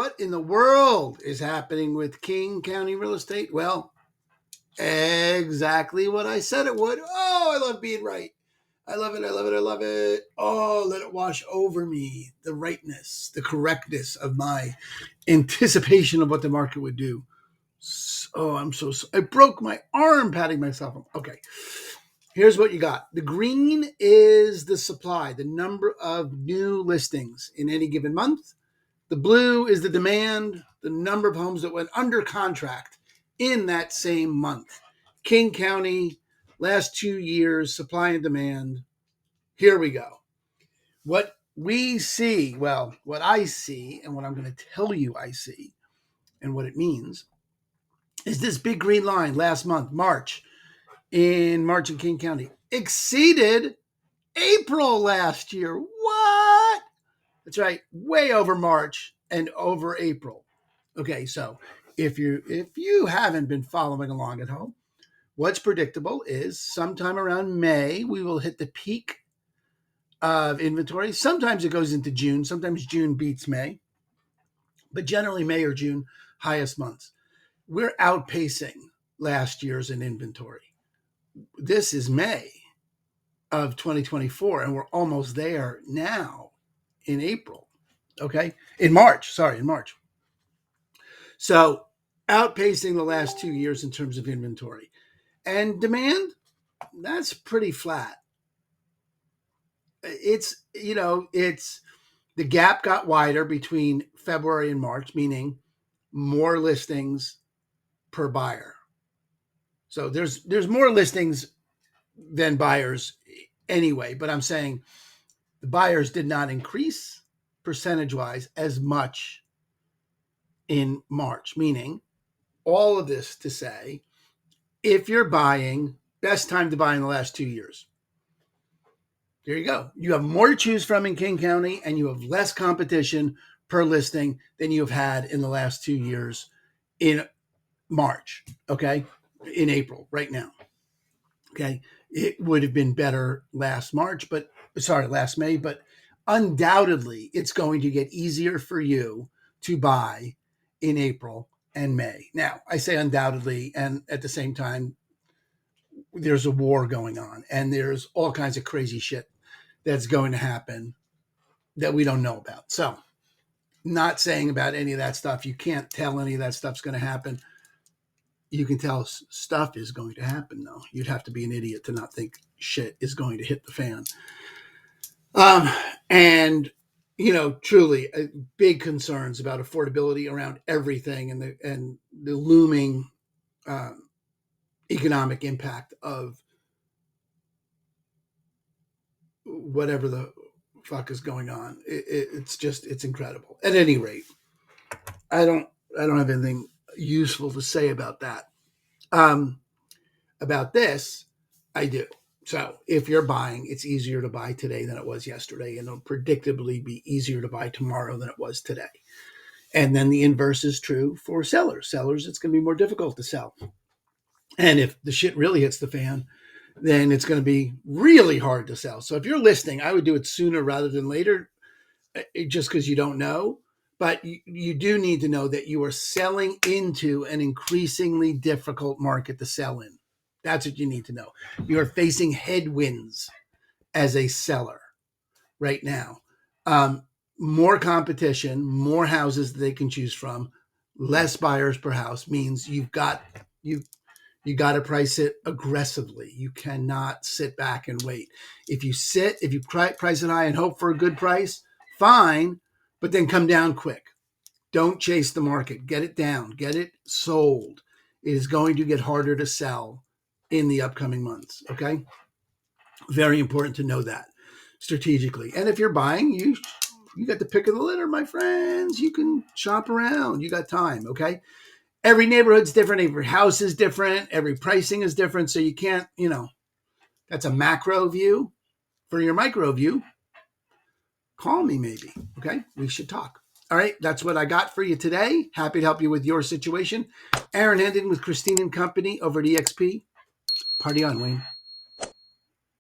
what in the world is happening with King County real estate? Well, exactly what I said it would. Oh, I love being right. I love it. I love it. I love it. Oh, let it wash over me. The rightness, the correctness of my anticipation of what the market would do. Oh, I broke my arm patting myself. Okay. Here's what you got. The green is the supply, the number of new listings in any given month. The blue is the demand, the number of homes that went under contract in that same month. King County, last 2 years, supply and demand. Here we go. What we see, well, what I see, and what I'm going to tell you I see, and what it means, is this big green line last month, March in King County, exceeded April last year. What? That's right, way over March and over April. Okay, so if you haven't been following along at home, what's predictable is sometime around May we will hit the peak of inventory. Sometimes it goes into June. Sometimes June beats May, but generally May or June, highest months. We're outpacing last year's in inventory. This is May of 2024, and we're almost there now in April. Okay, in March. So outpacing the last 2 years in terms of inventory. And demand, that's pretty flat. It's the gap got wider between February and March, meaning more listings per buyer. So there's more listings than buyers anyway, but I'm saying the buyers did not increase percentage-wise as much in March, meaning all of this to say, if you're buying, best time to buy in the last 2 years. There you go. You have more to choose from in King County, and you have less competition per listing than you have had in the last 2 years in March, okay? In April, right now, okay? It would have been better last May, but undoubtedly it's going to get easier for you to buy in April and May. Now, I say undoubtedly, and at the same time, there's a war going on, and there's all kinds of crazy shit that's going to happen that we don't know about. So, not saying about any of that stuff. You can't tell any of that stuff's going to happen. You can tell stuff is going to happen, though. You'd have to be an idiot to not think shit is going to hit the fan. And truly big concerns about affordability around everything, and the looming economic impact of whatever the fuck is going on. It's incredible. At any rate, I don't have anything useful to say about that. About this, I do. So if you're buying, it's easier to buy today than it was yesterday, and it'll predictably be easier to buy tomorrow than it was today. And then the inverse is true for sellers. Sellers, it's going to be more difficult to sell. And if the shit really hits the fan, then it's going to be really hard to sell. So if you're listing, I would do it sooner rather than later, just because you don't know. But you do need to know that you are selling into an increasingly difficult market to sell in. That's what you need to know. You are facing headwinds as a seller right now. More competition, more houses that they can choose from, less buyers per house means you got to price it aggressively. You cannot sit back and wait. If you price it high and hope for a good price, fine, but then come down quick. Don't chase the market. Get it down. Get it sold. It is going to get harder to sell in the upcoming months, okay? Very important to know that strategically. And if you're buying, you got the pick of the litter, my friends. You can shop around. You got time, okay? Every neighborhood's different. Every house is different. Every pricing is different. So you can't, that's a macro view. For your micro view, call me maybe, okay? We should talk. All right, that's what I got for you today. Happy to help you with your situation. Aaron Hendon with Christine & Company over at EXP. Party on, Wayne.